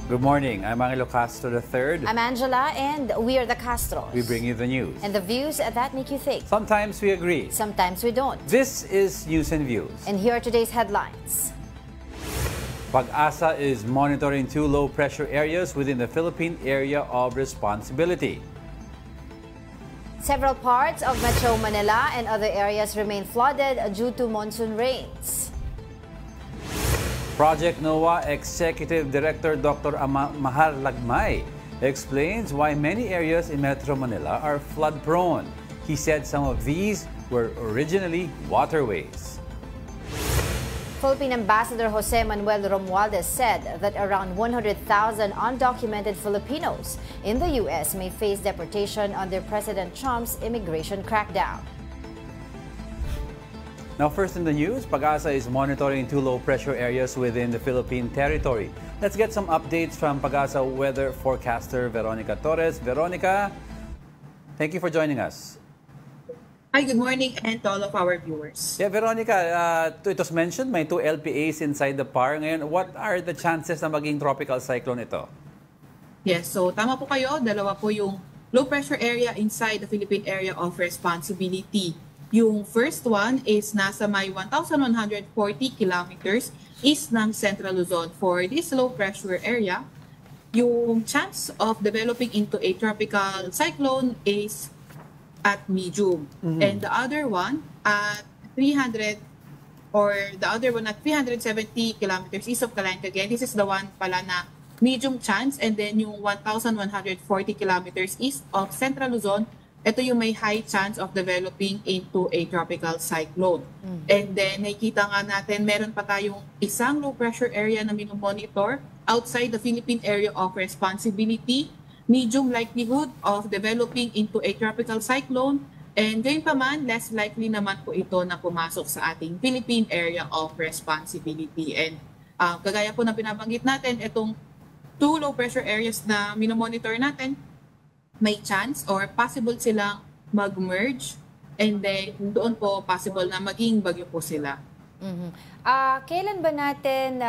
Good morning. I'm Angelo Castro III. I'm Angela, and we are the Castros. We bring you the news. And the views that make you think. Sometimes we agree. Sometimes we don't. This is News and Views. And here are today's headlines. Pag-asa is monitoring two low-pressure areas within the Philippine Area of Responsibility. Several parts of Metro Manila and other areas remain flooded due to monsoon rains. Project NOAA Executive Director Dr. Mahal Lagmay explains why many areas in Metro Manila are flood-prone. He said some of these were originally waterways. Philippine Ambassador Jose Manuel Romualdez said that around 100,000 undocumented Filipinos in the U.S. may face deportation under President Trump's immigration crackdown. Now first in the news, Pag-asa is monitoring two low-pressure areas within the Philippine territory. Let's get some updates from Pag-asa weather forecaster Veronica Torres. Veronica, thank you for joining us. Hi, good morning, and to all of our viewers. Yeah, Veronica, it was mentioned may two LPAs inside the PAR ngayon. What are the chances na maging tropical cyclone ito? Yes, so tama po kayo. Dalawa po yung low-pressure area inside the Philippine Area of Responsibility. Yung first one is nasa may 1,140 kilometers east ng Central Luzon. For this low-pressure area, yung chance of developing into a tropical cyclone is at medium. And the other one at 370 kilometers east of Calanca. Again, this is the one pala na medium chance. And then yung 1,140 kilometers east of Central Luzon, ito yung may high chance of developing into a tropical cyclone. And then, nakikita nga natin, meron pa tayong isang low-pressure area na minomonitor outside the Philippine Area of Responsibility, medium likelihood of developing into a tropical cyclone, and gayon pa man, less likely naman po ito na pumasok sa ating Philippine Area of Responsibility. And kagaya po na binabanggit natin, itong two low-pressure areas na minomonitor natin, may chance or possible silang mag-merge, and then doon po possible na maging bagyo po sila. Kailan ba natin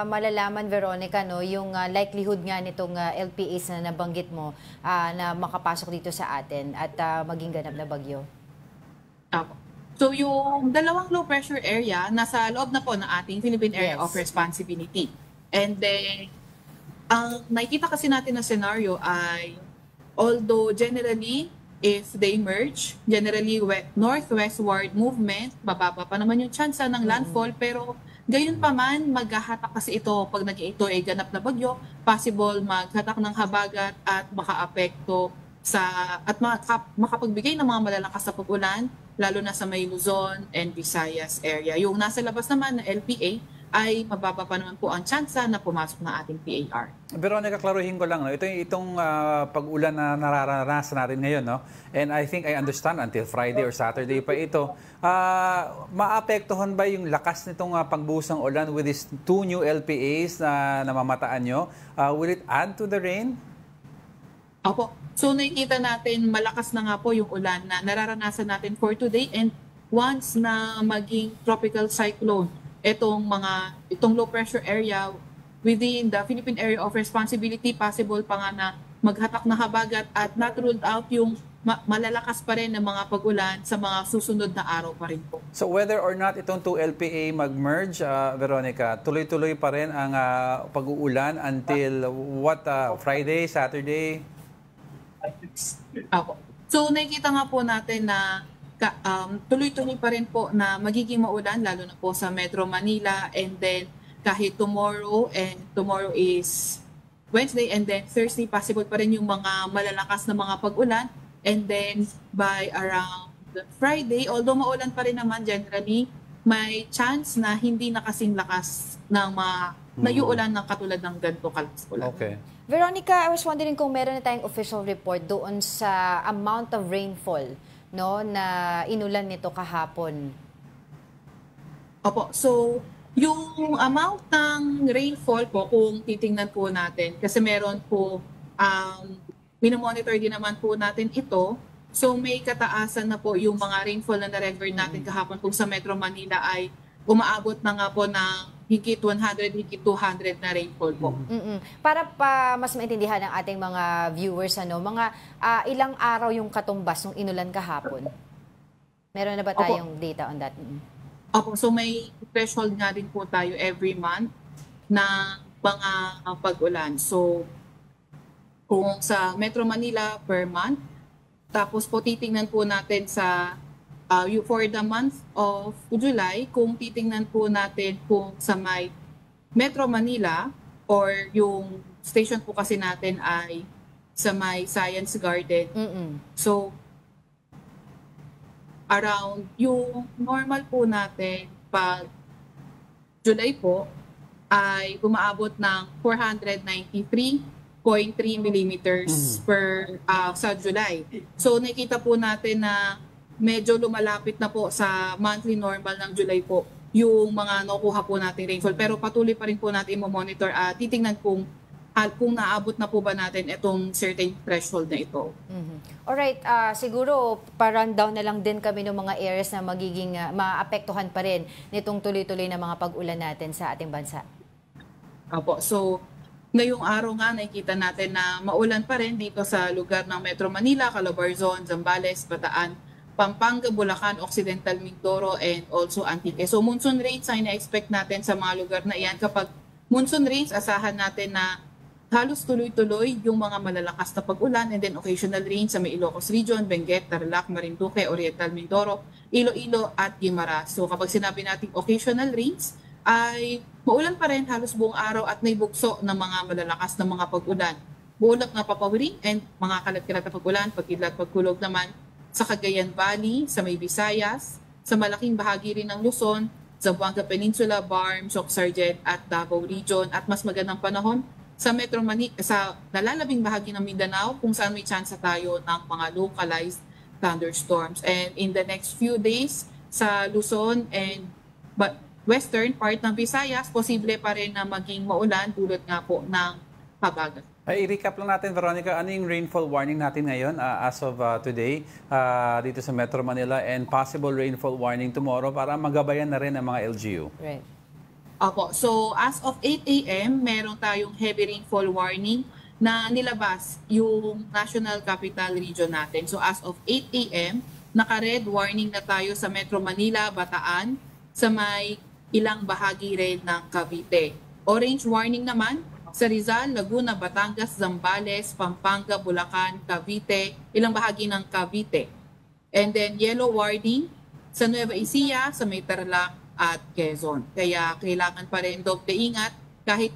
malalaman, Veronica, no, yung likelihood nga nitong LPAs na nabanggit mo na makapasok dito sa atin at maging ganap na bagyo? So yung dalawang low pressure area nasa loob na po ng ating Philippine Area of Responsibility. And then ang nakikita kasi natin na scenario ay although generally, if they merge, generally northwestward movement, mababa pa naman yung chance ng landfall, pero gayon pa man, maghahatak kasi ito pag ito ay ganap na bagyo, possible maghatak ng habagat at makaapekto sa, at makapagbigay ng mga malalakas na pag-ulan, lalo na sa may Luzon and Visayas area. Yung nasa labas naman na LPA, ay mababa pa naman po ang tsansa na pumasok na ating PAR. Veronica, klaruhin ko lang, no? Itong pag-ulan na nararanasan natin ngayon, no? And I think I understand until Friday or Saturday pa ito. Maapektuhan ba yung lakas nitong pagbuhos ng ulan with these two new LPAs na namamataan nyo? Will it add to the rain? Opo. So nakikita natin malakas na nga po yung ulan na nararanasan natin for today, and once na maging tropical cyclone, itong low pressure area within the Philippine Area of Responsibility, possible pa nga na maghatak na habagat at not ruled out yung malalakas pa rin ng mga pag-ulan sa mga susunod na araw pa rin po. So whether or not itong 2 LPA mag-merge, Veronica, tuloy-tuloy pa rin ang pag-uulan until Friday, Saturday? Ako. So nakikita nga po natin na tuloy-tuloy pa rin po na magiging maulan, lalo na po sa Metro Manila, and then kahit tomorrow is Wednesday, and then Thursday possible pa rin yung mga malalakas na mga pag-ulan, and then by around Friday, although maulan pa rin naman generally, may chance na hindi na kasing lakas ng mga nayuulan ng katulad ng ganito kalakas ulan. Okay. Veronica, I was wondering kung meron na tayong official report doon sa amount of rainfall, no, na inulan nito kahapon. Opo. So, yung amount ng rainfall po, kung titingnan po natin, kasi meron po, minomonitor din naman po natin ito. So, may kataasan na po yung mga rainfall na na-record natin kahapon kung sa Metro Manila ay umaabot na nga po ng higit 100, higit 200 na rainfall po. Para pa mas maintindihan ng ating mga viewers, mga ilang araw yung katumbas ng inulan kahapon? Meron na ba tayong data on that? Opo, so may threshold nga din po tayo every month na mga pag-ulan. So, kung sa Metro Manila per month, tapos po titingnan po natin sa for the month of July, kung titingnan po natin kung sa may Metro Manila or yung station po kasi natin ay sa may Science Garden. So, around yung normal po natin pag July po ay umaabot ng 493.3 millimeters per sa July. So nakita po natin na medyo lumalapit na po sa monthly normal ng July po yung mga nakukuha po nating rainfall. Pero patuloy pa rin po natin i-monitor at titingnan kung naabot na po ba natin itong certain threshold na ito. Alright, siguro pa-rundown na lang din kami ng mga areas na magiging maapektuhan pa rin nitong tuloy-tuloy na mga pag-ulan natin sa ating bansa. Opo, so ngayong araw nga nakikita natin na maulan pa rin dito sa lugar ng Metro Manila, Calabarzon, Zambales, Bataan, Pampanga, Bulacan, Occidental Mindoro, and also Antique. So monsoon rains ay na-expect natin sa mga lugar na iyan. Kapag monsoon rains, asahan natin na halos tuloy-tuloy yung mga malalakas na pag-ulan and then occasional rains sa may Ilocos Region, Benguet, Tarlac, Marinduque, Oriental Mindoro, Iloilo at Guimaras. So kapag sinabi natin occasional rains, ay maulan pa rin halos buong araw at may bugso ng mga malalakas na mga pag-ulan. Buulap na papawiring and mga kalat-kalat na pag-ulan, pagkidlat, pagkulog naman sa Cagayan Valley, sa may Visayas, sa malaking bahagi rin ng Luzon, Zamboanga Peninsula, Barm, Sargent at Davao Region at mas magandang panahon sa Metro Manila, sa nalalabing bahagi ng Mindanao kung saan may chance tayo ng mga localized thunderstorms. And in the next few days sa Luzon and western part ng Visayas, posible pa rin na maging maulan tulad nga po ng habagat. I-recap lang natin, Veronica, ano yung rainfall warning natin ngayon as of today dito sa Metro Manila and possible rainfall warning tomorrow para magabayan na rin ang mga LGU. Right. Opo, so as of 8 a.m., meron tayong heavy rainfall warning na nilabas yung National Capital Region natin. So as of 8 a.m., naka-red warning na tayo sa Metro Manila, Bataan, sa may ilang bahagi rin ng Cavite. Orange warning naman sa Rizal, Laguna, Batangas, Zambales, Pampanga, Bulacan, Cavite, ilang bahagi ng Cavite. And then yellow warning sa Nueva Ecija, sa may Tarlac at Quezon. Kaya kailangan pa rin doble ingat kahit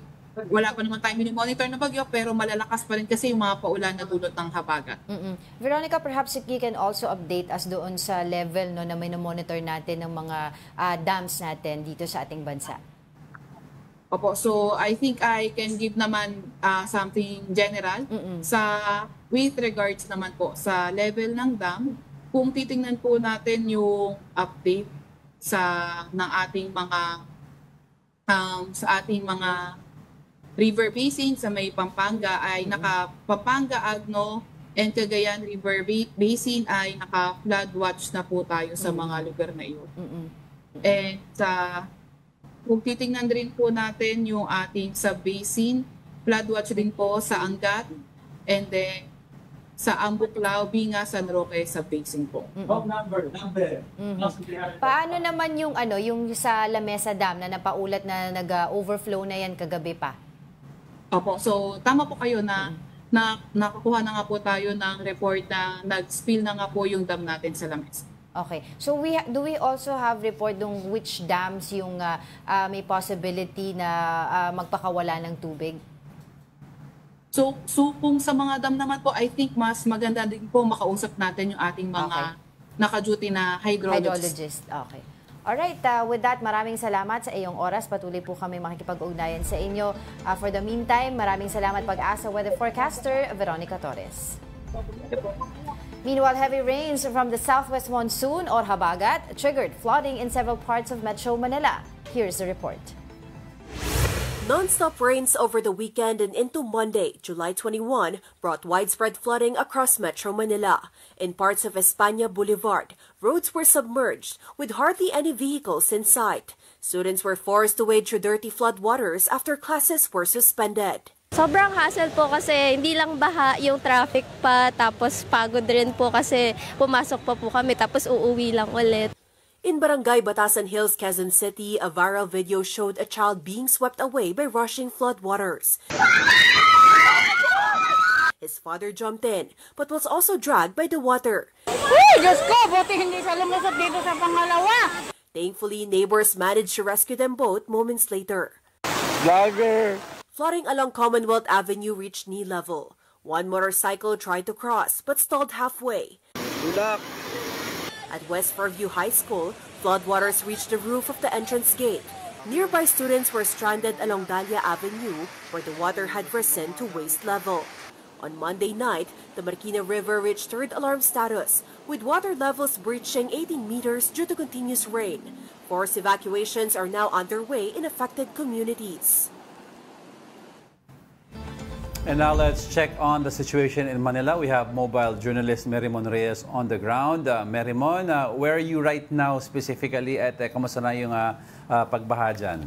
wala pa naman tayo monitor na bagyo pero malalakas pa rin kasi yung mga paulan na dulot ng habagat. Veronica, perhaps you can also update us doon sa level na may na-monitor natin ng mga dams natin dito sa ating bansa. Opo, so I think I can give naman something general with regards naman po sa level ng dam. Kung titingnan po natin yung update ng ating mga river basin sa may Pampanga ay Pampanga, Agno, and Cagayan River Basin ay naka-flood watch na po tayo sa mga lugar na iyon. And kung titingnan rin po natin yung ating sub-basin, flood watch din po sa Angat, and then sa Ambuklao, Binga, San Roque sub-basin po. Paano naman yung sa Lamesa Dam na napaulat na nag-overflow na yan kagabi pa? Opo, so tama po kayo na nakakuha na nga po tayo ng report na nag-spill na nga po yung dam natin sa Lamesa. Okay. So do we also have report ng which dams yung may possibility na magpakawala ng tubig? So kung sa mga dam naman po, I think mas maganda din po makausap natin yung ating mga naka-duty na hydrologist. Okay. Alright, with that, maraming salamat sa iyong oras. Patuloy po kami makikipag-ugnayan sa inyo. For the meantime, maraming salamat Pag-asa weather forecaster, Veronica Torres. Meanwhile, heavy rains from the southwest monsoon or habagat triggered flooding in several parts of Metro Manila. Here's the report. Non-stop rains over the weekend and into Monday, July 21, brought widespread flooding across Metro Manila. In parts of España Boulevard, roads were submerged with hardly any vehicles in sight. Students were forced to wade through dirty floodwaters after classes were suspended. Sobrang hassle po kasi hindi lang baha yung traffic pa, tapos pagod rin po kasi pumasok pa po kami tapos uuwi lang ulit. In Barangay Batasan Hills, Quezon City, a viral video showed a child being swept away by rushing floodwaters. His father jumped in, but was also dragged by the water. Diyos ko, buti hindi siya lumusot dito sa pangalawa. Thankfully, neighbors managed to rescue them both moments later. Vlogger! Flooding along Commonwealth Avenue reached knee level. One motorcycle tried to cross, but stalled halfway. Tulak! At West Fairview High School, floodwaters reached the roof of the entrance gate. Nearby students were stranded along Dahlia Avenue, where the water had risen to waist level. On Monday night, the Marikina River reached third alarm status, with water levels breaching 18 meters due to continuous rain. Forced evacuations are now underway in affected communities. And now let's check on the situation in Manila. We have mobile journalist Merimon Reyes on the ground. Merimon, where are you right now specifically at kamusta na yung pagbaha dyan?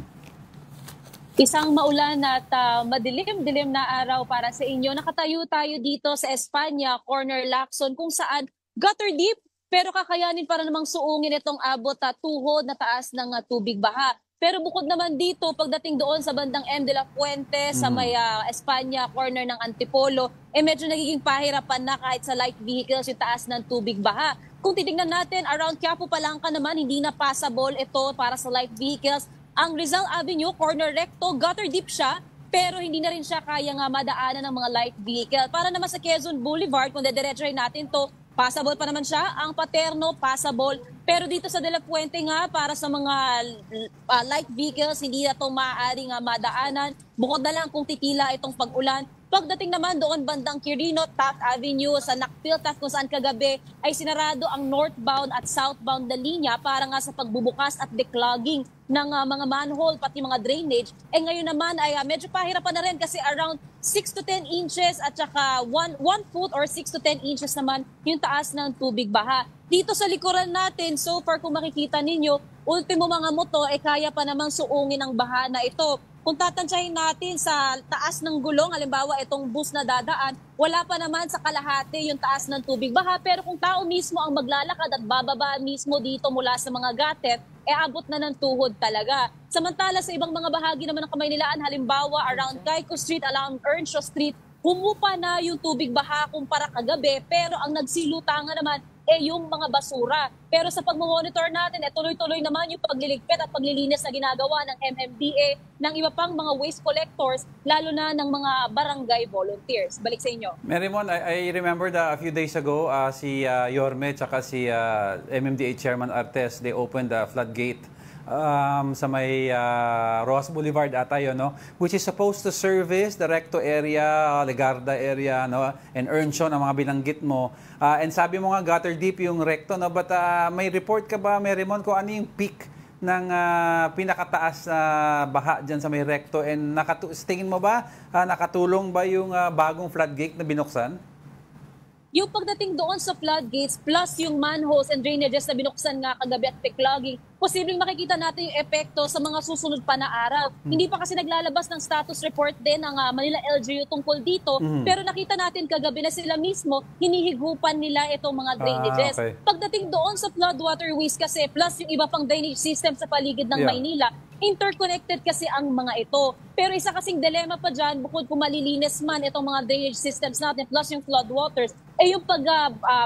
Isang maulan at madilim-dilim na araw para sa inyo. Nakatayo tayo dito sa España, Corner Lacson, kung saan gutter deep, pero kakayanin para namang suungin itong abot tuhod na taas ng tubig baha. Pero bukod naman dito, pagdating doon sa bandang M. de la Fuente, sa may España, corner ng Antipolo, medyo nagiging pahirapan na kahit sa light vehicles yung taas ng tubig baha. Kung titingnan natin, around Quiapo Palangka naman, hindi na passable ito para sa light vehicles. Ang Rizal Avenue, corner recto, gutter deep siya, pero hindi na rin siya kaya nga madaanan ng mga light vehicle. Para naman sa Quezon Boulevard, kung dediretsuhin natin to, passable pa naman siya. Ang Paterno, passable. Pero dito sa De La Fuente nga, para sa mga light vehicles, hindi na ito maaaring madaanan. Bukod na lang kung titila itong pag-ulan. Pagdating naman doon bandang Quirino, Taft Avenue, sa Nakpiltaf kung saan kagabi ay sinarado ang northbound at southbound na linya para nga sa pagbubukas at declogging ng mga manhole pati mga drainage. Ngayon naman ay medyo pahirapan na rin kasi around 6 to 10 inches at saka 1 foot or 6 to 10 inches naman yung taas ng tubig baha. Dito sa likuran natin, so far kung makikita ninyo, ultimo mga moto kaya pa namang suungin ang baha na ito. Kung tatansyahin natin sa taas ng gulong, halimbawa itong bus na dadaan, wala pa naman sa kalahati yung taas ng tubig baha. Pero kung tao mismo ang maglalakad at bababa mismo dito mula sa mga gutter, abot na ng tuhod talaga. Samantala sa ibang mga bahagi naman ng Kamaynilaan, halimbawa around Caico Street, along Earnshaw Street, humupa na yung tubig baha kumpara kagabi, pero ang nagsilutangan naman yung mga basura. Pero sa pagmamonitor natin, tuloy-tuloy naman yung pagliligpit at paglilinis na ginagawa ng MMDA ng iba pang mga waste collectors, lalo na ng mga barangay volunteers. Balik sa inyo. Merimon, I remember that a few days ago, si Yorme at si MMDA Chairman Artes, they opened the floodgate sa may Rojas Boulevard ata yun, no? Which is supposed to service the Recto area, Legarda area, no? And Earnshaw na mga binanggit mo. And sabi mo nga gutter deep yung Recto, no? But may report ka ba, Merimon, kung ano yung peak ng pinakataas na baha dyan sa may Recto? And tingin mo ba, nakatulong ba yung bagong floodgate na binuksan? Yung pagdating doon sa floodgates plus yung manholes and drainages na binuksan nga kagabi at declogging, posibleng makikita natin yung epekto sa mga susunod pa na araw. Hindi pa kasi naglalabas ng status report din ng Manila LGU tungkol dito, pero nakita natin kagabi na sila mismo hinihigupan nila itong mga drainages. Okay. Pagdating doon sa flood waterways kasi plus yung iba pang drainage system sa paligid ng Maynila, interconnected kasi ang mga ito. Pero isa kasing dilema pa dyan, bukod kung malilinis man itong mga drainage systems natin plus yung flood waters, yung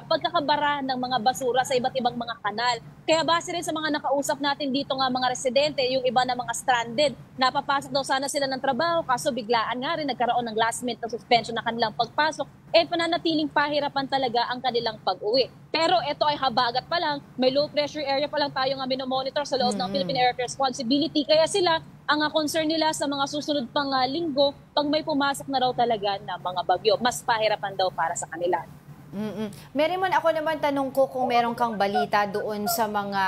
pagkakabara ng mga basura sa iba't ibang mga kanal. Kaya base rin sa mga nakausap natin dito nga mga residente, yung iba na mga stranded, napapasok daw sana sila ng trabaho, kaso biglaan nga rin nagkaroon ng last minute ng suspension na kanilang pagpasok, pananatiling pahirapan talaga ang kanilang pag-uwi. Pero ito ay habagat pa lang, may low pressure area pa lang tayo nga minomonitor sa loob ng Philippine Air Responsibility, kaya sila, ang concern nila sa mga susunod pang linggo, pag may pumasok na raw talaga na mga bagyo, mas pahirapan daw para sa kanila. Meron ako naman tanong ko kung meron kang balita doon sa mga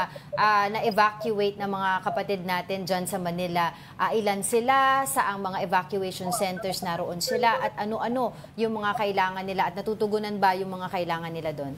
na-evacuate na mga kapatid natin dyan sa Manila. Ilan sila, saang mga evacuation centers naroon sila at ano-ano yung mga kailangan nila at natutugunan ba yung mga kailangan nila doon?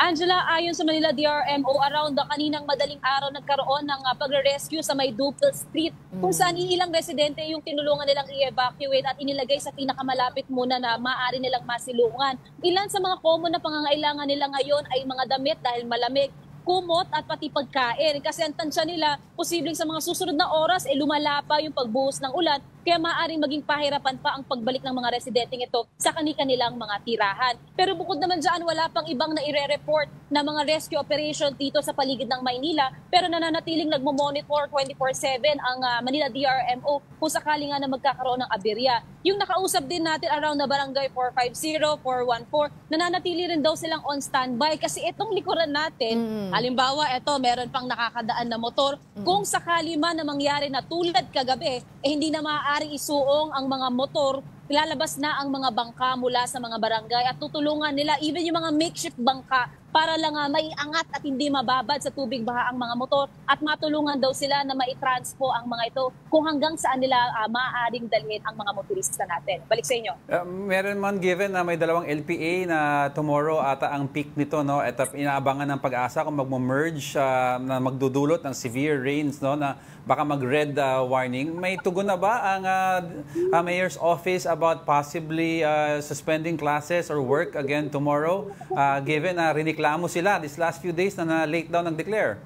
Angela, ayon sa Manila DRMO, around the kaninang madaling araw nagkaroon ng pagre-rescue sa may Duple Street kung saan ilang residente yung tinulungan nilang i-evacuate at inilagay sa pinakamalapit muna na maaari nilang masilungan. Ilan sa mga common na pangangailangan nila ngayon ay mga damit dahil malamig, kumot at pati pagkain. Kasi ang tansya nila, posibleng sa mga susunod na oras, lumala pa yung pagbuhos ng ulan, kaya maaaring maging pahirapan pa ang pagbalik ng mga residenteng ito sa kanilang mga tirahan. Pero bukod naman dyan, wala pang ibang na ire-report na mga rescue operation dito sa paligid ng Maynila, pero nananatiling nagmo-monitor 24/7 ang Manila DRMO kung sakali nga na magkakaroon ng aberya. Yung nakausap din natin around na barangay 450, 414, nananatili rin daw silang on standby kasi itong likuran natin, halimbawa ito, meron pang nakakadaan na motor, kung sakali man na mangyari na tulad kagabi, hindi na maaaring isuong ang mga motor, lalabas na ang mga bangka mula sa mga barangay at tutulungan nila even yung mga makeshift bangka para lang maiangat at hindi mababad sa tubig baha ang mga motor at matulungan daw sila na maitranspo ang mga ito kung hanggang saan nila maaaring dalhin ang mga motorista natin. Balik sa inyo. Meron man given na may dalawang LPA na tomorrow ata ang peak nito, no? At inaabangan ng Pag-asa kung magmo-merge na magdudulot ng severe rains, no? Na baka mag-red warning. May tugon na ba ang Mayor's Office about possibly suspending classes or work again tomorrow? Given na riniklamo sila this last few days na late daw nag-declare.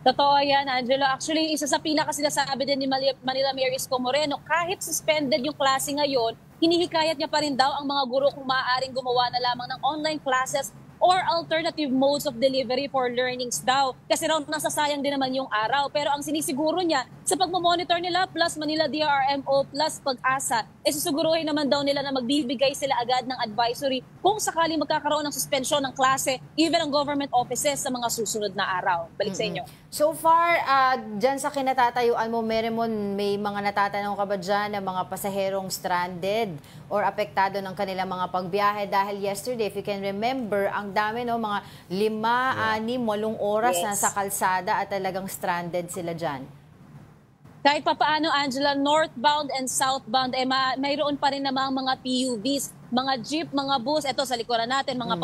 Totoo yan, Angelo. Actually, isa sa pinakasinasabi din ni Manila Mayor Isko Moreno, kahit suspended yung klase ngayon, hinihikayat niya pa rin daw ang mga guro kung maaaring gumawa na lamang ng online classes or alternative modes of delivery for learnings daw. Kasi raw nasasayang din naman yung araw. Pero ang sinisiguro niya, sa pagmamonitor nila plus Manila DRMO plus Pag-asa, susiguruhin naman daw nila na magbibigay sila agad ng advisory kung sakaling magkakaroon ng suspension ng klase, even ang government offices sa mga susunod na araw. Balik sa inyo. So far, dyan sa kinatatayuan mo, Meremon, may mga natatanong ka ba dyan na mga pasaherong stranded or apektado ng kanilang mga pagbiyahe? Dahil yesterday, if you can remember, ang dami, no, mga 5, 6, 8 oras na sa kalsada at talagang stranded sila dyan. Kahit pa paano, Angela, northbound and southbound, mayroon pa rin namang mga PUVs, mga jeep, mga bus, ito sa likuran natin, mga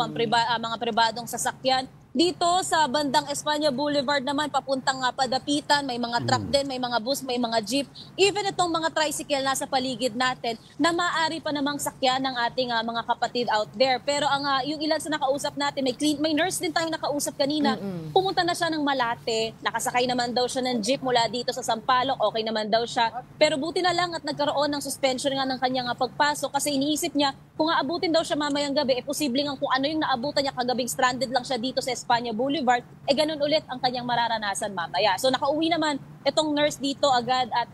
mga pribadong sasakyan. Dito sa bandang Espanya Boulevard naman, papuntang Padapitan, may mga truck din, may mga bus, may mga jeep. Even itong mga tricycle nasa paligid natin na maaari pa namang sakyan ng ating mga kapatid out there. Pero ang yung ilan sa nakausap natin, may nurse din tayong nakausap kanina, pumunta na siya ng Malate, nakasakay naman daw siya ng jeep mula dito sa Sampaloc, okay naman daw siya. Pero buti na lang at nagkaroon ng suspension nga ng kanyang pagpasok kasi iniisip niya, kung aabutin daw siya mamayang gabi, posibleng kung ano yung naabutan niya kagabing stranded lang siya dito sa Espanya Boulevard, ganun ulit ang kanyang mararanasan mamaya. So nakauwi naman itong nurse dito agad at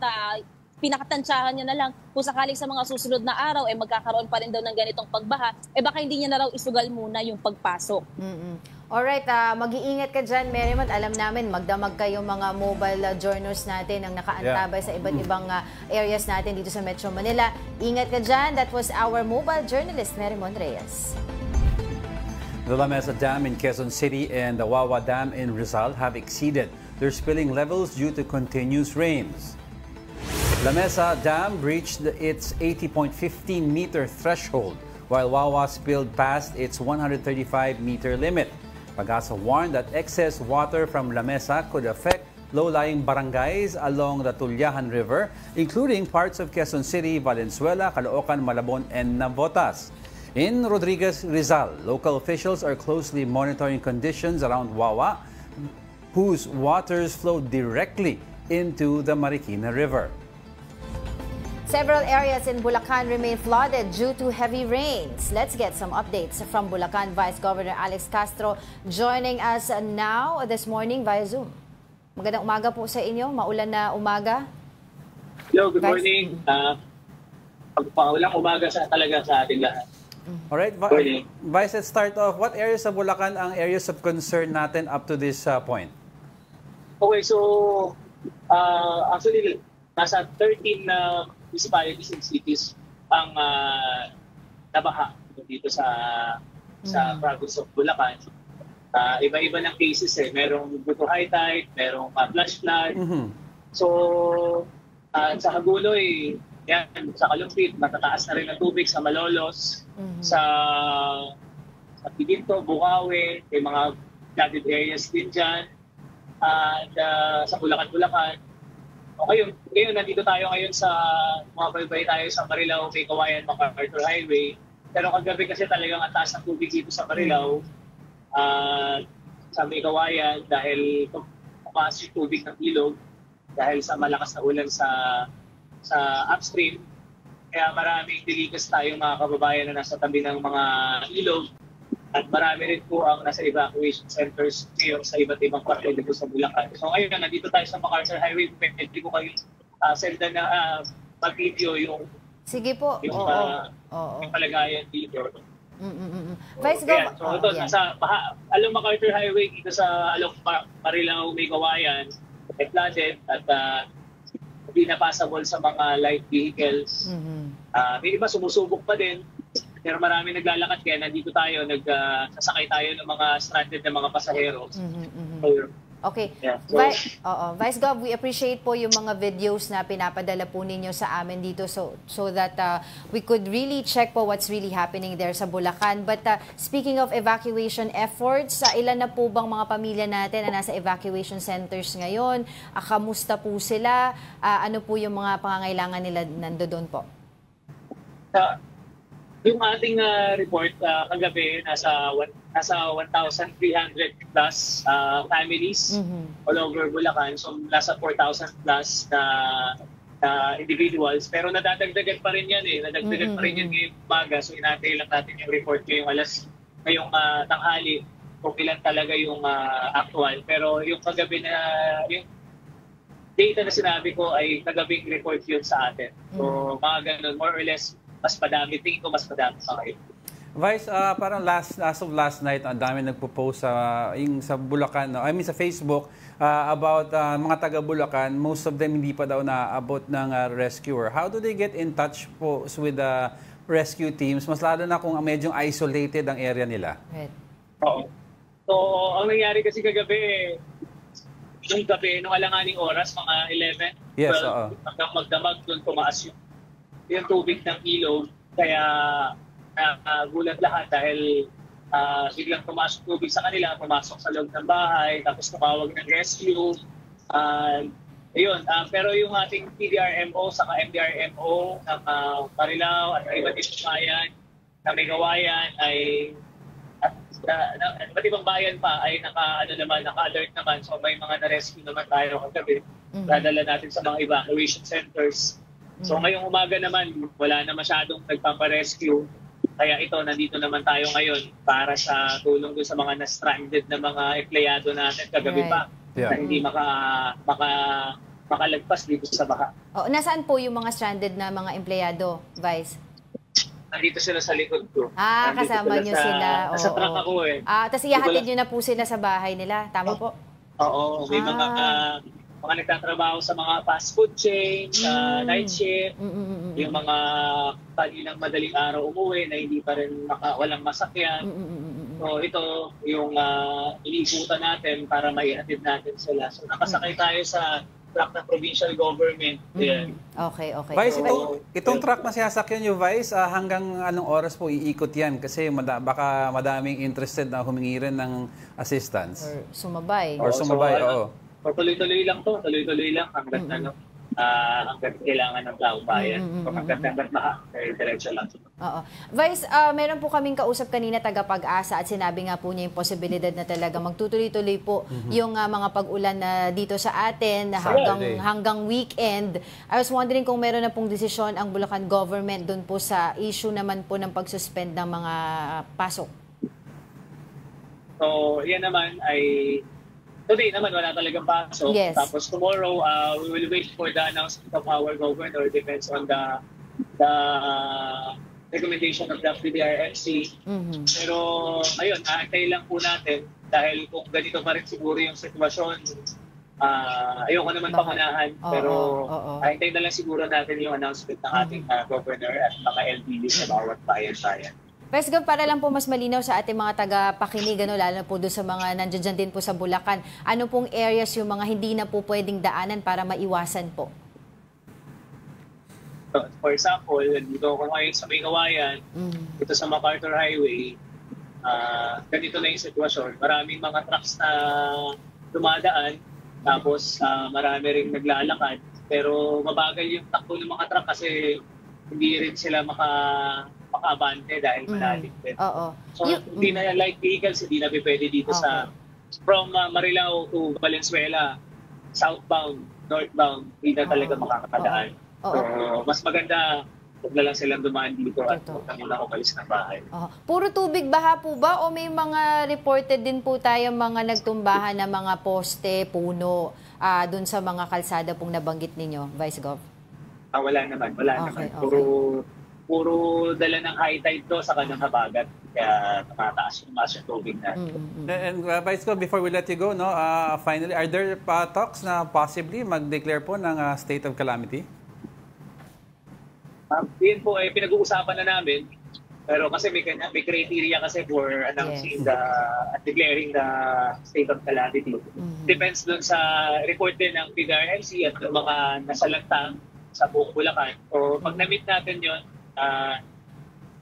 pinakatansyahan niya na lang kung sakaling sa mga susunod na araw magkakaroon pa rin daw ng ganitong pagbaha, baka hindi niya na raw isugal muna yung pagpasok. Alright, mag-iingat ka dyan, Merrimont. Alam namin, magdamag kayo mga mobile journals natin ang nakaantabay sa iba't ibang areas natin dito sa Metro Manila. Ingat ka dyan. That was our mobile journalist, Merrimont Reyes. The La Mesa Dam in Quezon City and the Wawa Dam in Rizal have exceeded their spilling levels due to continuous rains. La Mesa Dam reached its 80.15-meter threshold, while Wawa spilled past its 135-meter limit. Pag-asa warned that excess water from La Mesa could affect low-lying barangays along the Tulyahan River, including parts of Quezon City, Valenzuela, Caloocan, Malabon, and Navotas. In Rodriguez, Rizal, local officials are closely monitoring conditions around Wawa, whose waters flow directly into the Marikina River. Several areas in Bulacan remain flooded due to heavy rains. Let's get some updates from Bulacan Vice Governor Alex Castro joining us now this morning via Zoom. Magandang umaga po sa inyo. Maulan na umaga. Hello, good morning. Pagpaulang umaga talaga sa ating lahat. Alright, Vice, let's start off. What areas of Bulacan ang areas of concern natin up to this point? Okay, so actually nasa 13 municipalities and cities ang nabaha dito sa province of Bulacan. Iba-iba ng cases eh. Merong due to high tide, merong flash flood. So, sa Hagunoy, yan, sa Kalumpit, matataas na rin ang tubig sa Malolos, sa Piginto, Bukawi, may mga flooded areas din dyan, at sa Bulacan. O ngayon, nandito tayo ngayon sa baybay tayo sa Marilao, may Kawayan, MacArthur Highway. Pero kagabi kasi talagang ang taas ng tubig dito sa Marilao, sa may Kawayan, dahil pumasok yung tubig ng ilog, dahil sa malakas na ulan sa upstream. Kaya maraming diligas tayong mga kababayan na nasa tabi ng mga ilog. At marami rin po ang nasa evacuation centers ngayon sa iba't ibang parte dito sa Bulacan. So ngayon, nandito tayo sa MacArthur Highway. Pwede ko kayo senda na mag-video yung Sige po. yung palagayan dito. Vice Gov. So ito, nasa along MacArthur Highway, dito sa along Marilao, may Kawayan, may flooded at hindi na passable sa mga light vehicles. May iba sumusubok pa din. Pero marami naglalakad kaya nandito tayo, sasakay tayo ng mga stranded na mga pasahero. Okay. Yeah, Vice Gov, we appreciate po yung mga videos na pinapadala po ninyo sa amin dito so that we could really check po what's really happening there sa Bulacan. But speaking of evacuation efforts, ilan na po bang mga pamilya natin na nasa evacuation centers ngayon? Kamusta po sila? Ano po yung mga pangangailangan nila nandoon po? Yung ating report kagabi, nasa 1,300 plus families all over Bulacan. So nasa 4,000 plus na individuals. Pero nadadagdagan pa rin yan eh. Nadagdagan pa rin yan ngayong umaga. So inantay lang natin yung report ngayong tanghali kung ilan talaga yung actual. Pero yung kagabi yung data na sinabi ko ay kagabing report yun sa atin. So mga ganun, more or less, mas madami. Tingin ko mas madami pa kayo. Vice, parang as of last night, ang dami nagpo-post sa Bulacan, sa Facebook, about mga taga-Bulacan. Most of them hindi pa daw naabot ng rescuer. How do they get in touch po with the rescue teams? Mas lalo na kung medyo isolated ang area nila. Right. Oo. So, ang nangyari kasi kagabi, yung gabi, nung alanganing oras, mga 11, yes, hanggang magdamag, doon tumaas yung tubig ng ilog. Kaya gulat lahat dahil biglang pumasok tubig sa kanila, pumasok sa loob ng bahay, tapos tumawag ng rescue. Pero yung ating PDRMO saka MDRMO ng Marilao at iba't ibang bayan na may Kawayan ay iba't ibang bayan pa ay naka-alert naman. So may mga na-rescue naman tayo kagabi. Dadala natin sa mga evacuation centers. So ngayong umaga naman, wala na masyadong nagpaparescue. Kaya nandito naman tayo ngayon para sa tulong doon sa mga na-stranded na mga empleyado natin kagabi pa na hindi makalagpas dito sa baha. Nasaan po yung mga stranded na mga empleyado, Vice? Nandito sila sa likod ko. Kasama nyo sila. Nasa truck ako eh. Tapos ihahatid nyo na po sila sa bahay nila. Tama po? Oo. May mga nagtatrabaho sa mga fast food chain, night shift, yung mga kaninang madaling araw umuwi na hindi pa rin walang masakyan. So ito yung iniikutan natin para maihatid natin sila. So nakasakay tayo sa truck ng provincial government. Okay. Vice, itong truck na sinasakyan nyo, Vice, hanggang anong oras po iikot yan? Kasi baka madaming interested na humingi rin ng assistance. Or sumabay. Oo. Tuloy-tuloy lang to. Tuloy-tuloy lang hanggang hanggang kailangan ng taong bayan. Hanggang baha, diretso lang. Oo. Vice, meron po kaming kausap kanina taga-Pag-asa at sinabi nga po niya yung posibilidad na talaga magtutuloy-tuloy po yung mga pag-ulan na dito sa atin hanggang weekend. I was wondering kung meron na pong desisyon ang Bulacan government doon po sa issue naman po ng pag-suspend ng mga pasok. So, yan naman ay today naman wala talagang pasok. Yes. Tapos tomorrow, we will wait for the announcement of our governor. Depends on the recommendation of the PDRMC. Pero ayun, aantay lang po natin dahil kung ganito pa rin siguro yung sitwasyon, ayoko naman pangunahan. Pero aantay na lang siguro natin yung announcement ng ating governor at mga LBD sa bawat bayan-bayan. Vice Gov, para lang po mas malinaw sa ating mga taga-pakinig, lalo na po doon sa mga nandiyan din po sa Bulacan, ano pong areas yung mga hindi na po pwedeng daanan para maiwasan po? So, for example, dito ako ngayon sa May Kawayan, dito sa MacArthur Highway, ganito na yung sitwasyon. Maraming mga trucks na dumadaan, tapos marami rin naglalakad, pero mabagal yung takbo ng mga truck kasi hindi rin sila makaabante dahil malalim din. So, hindi na light vehicles, hindi na pwede dito from Marilao to Valenzuela, southbound, northbound, hindi na talaga makakadaan. So, mas maganda huwag na lang silang dumaan dito at huwag na nila umalis ng bahay. Puro tubig baha po ba o may mga reported din po tayo mga nagtumbahan na mga poste, puno dun sa mga kalsada pong nabanggit ninyo, Vice Gov? Wala naman. Puro dala ng high tide to sa kanyang habagat. Kaya tumataas yung tubig na. And Vice Gov, before we let you go, finally, are there talks na possibly mag-declare po ng state of calamity? Yun po ay pinag-uusapan na namin. Pero kasi may criteria kasi for announcing declaring the state of calamity. Depends dun sa report din ng PDRMC at ng mga nasalagtang sa buong Bulacan. So pag na-meet natin yun,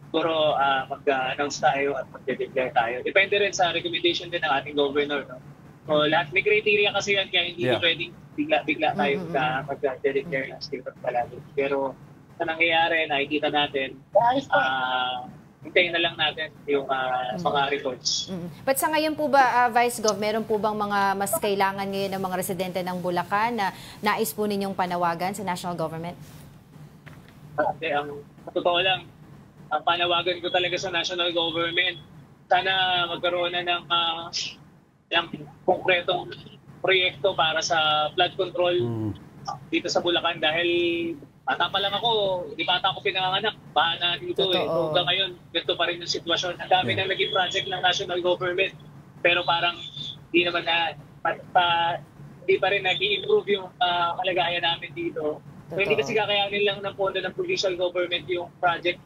siguro mag-announce tayo at mag-declare tayo. Depende rin sa recommendation din ng ating governor. No? So lahat may criteria kasi yan, kaya hindi pwedeng bigla tayo mag-declare ng state of calamity. Pero sa nangyayari, nakikita natin, hintayin na lang natin yung mga reports. But sa ngayon po ba, Vice Gov, meron po bang mga mas kailangan ngayon ng mga residente ng Bulacan na nais po ninyong panawagan sa national government? Ang totoo lang, ang panawagan ko talaga sa national government, sana magkaroon na ng konkretong proyekto para sa flood control dito sa Bulacan dahil bata pa lang ako, di bata ako pinanganak, baha na dito hanggang ngayon, ganito pa rin yung sitwasyon. Ang dami na naging project ng national government, pero parang di naman di pa rin nag-i-improve yung kalagayan namin dito. So hindi kasi kakayanin lang ng pondo ng provincial government yung project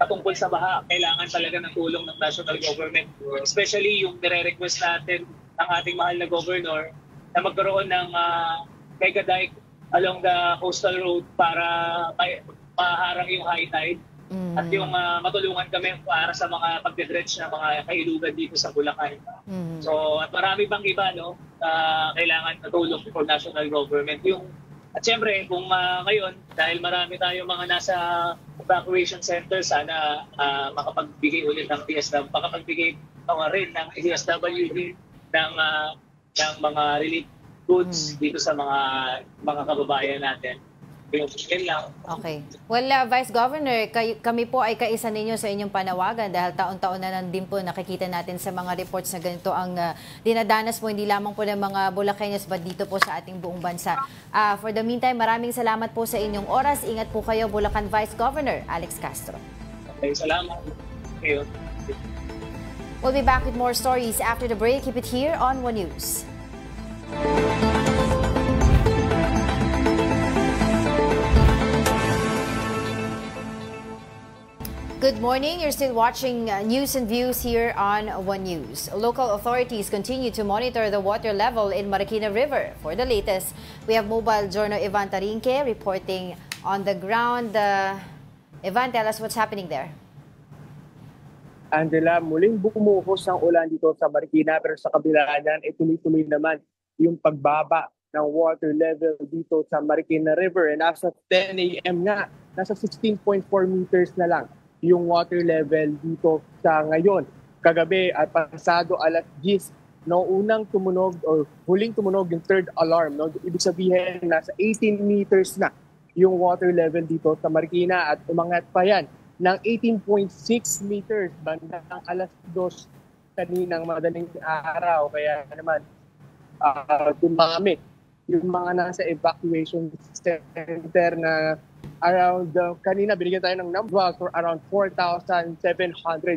patungkol sa baha. Kailangan talaga ng tulong ng national government. Especially yung nire-request natin ng ating mahal na governor na magkaroon ng mega dike along the coastal road para maharang yung high tide at yung matulungan kami para sa mga pagdedredge ng mga kailugan dito sa Bulacan. So at marami bang iba kailangan na tulong for national government. At syempre kung ngayon dahil marami tayo mga nasa evacuation center, sana makapagbigay ulit ng PSW, makapagbigay rin ng DSWD ng mga relief goods dito sa mga kababayan natin. Yun lang. Okay. Well, Vice Governor, kami po ay kaisa ninyo sa inyong panawagan dahil taon-taon na din po nakikita natin sa mga reports na ganito ang dinadanas po hindi lamang po ng mga Bulacanos but dito po sa ating buong bansa. For the meantime, maraming salamat po sa inyong oras. Ingat po kayo, Bulacan Vice Governor Alex Castro. Okay, salamat. Okay. We'll be back with more stories after the break. Keep it here on One News. Good morning. You're still watching News and Views here on One News. Local authorities continue to monitor the water level in Marikina River. For the latest, we have mobile journal Ivan Tarinque reporting on the ground. Ivan, tell us what's happening there. Angela, muling bumuhos ang ulan dito sa Marikina pero sa kabila niyan, tuloy-tuloy naman yung pagbaba ng water level dito sa Marikina River. And as of 10 a.m. nga, nasa 16.4 meters na lang yung water level dito sa ngayon. Kagabi at pasado alas 10, unang tumunog o huling tumunog yung third alarm. Ibig sabihin, nasa 18 meters na yung water level dito sa Marikina at umangat pa yan ng 18.6 meters bandang alas 2 kaninang madaling araw. Kaya naman, dumami yung mga nasa evacuation center na around, kanina binigyan tayo ng number for around 4,700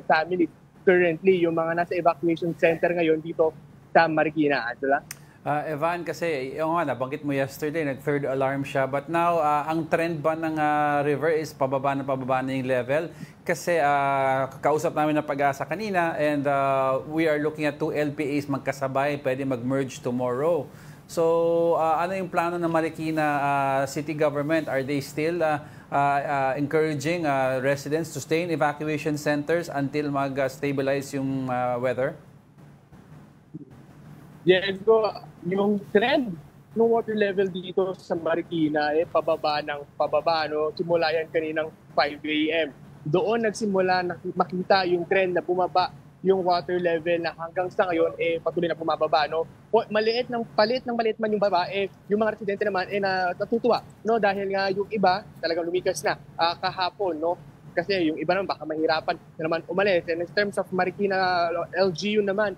families currently yung mga nasa evacuation center ngayon dito sa Marikina. Angela? Evan, kasi yung nga, nabanggit mo yesterday, nag-third alarm siya. But now, ang trend ba ng river is pababa na yung level? Kasi kausap namin ng Pag-asa kanina and we are looking at 2 LPAs magkasabay, pwede mag-merge tomorrow. So, ano yung plano ng Marikina City Government? Are they still encouraging residents to stay in evacuation centers until mag-stabilize yung weather? Yes, yung trend ng water level dito sa Marikina pababa ng pababa, no? Simula yan kaninang 5 a.m. Doon nagsimula makita yung trend na bumaba yung water level na hanggang sa ngayon patuloy na bumababa, no? Palit ng maliit man yung baba, yung mga residente naman natutuwa, no? Dahil nga yung iba talagang lumikas na kahapon, no? Kasi yung iba naman baka mahirapan na naman umalis. And in terms of Marikina LGU naman,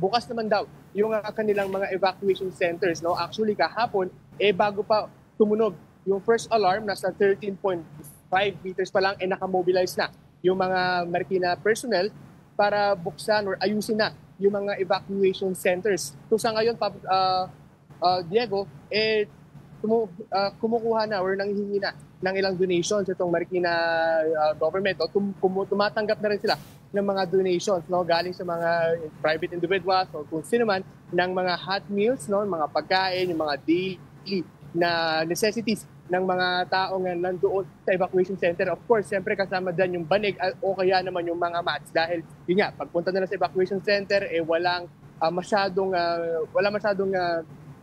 bukas naman daw yung kanilang mga evacuation centers, no? Actually kahapon bago pa tumunog yung first alarm, nasa 13.5 meters pa lang nakamobilize na yung mga Marikina personnel para buksan or ayusin na yung mga evacuation centers. So sa ngayon Diego, kumukuha na or nanghihingi na ng ilang donations itong Marikina government, o tumatanggap na rin sila ng mga donations, no, galing sa mga private individuals o kung sino man, ng mga hot meals, no, mga pagkain, yung mga daily na necessities ng mga taong nandoon sa evacuation center. Of course, siyempre kasama dyan yung banig o kaya naman yung mga mats, dahil yun nga, pagpunta nila sa evacuation center wala masyadong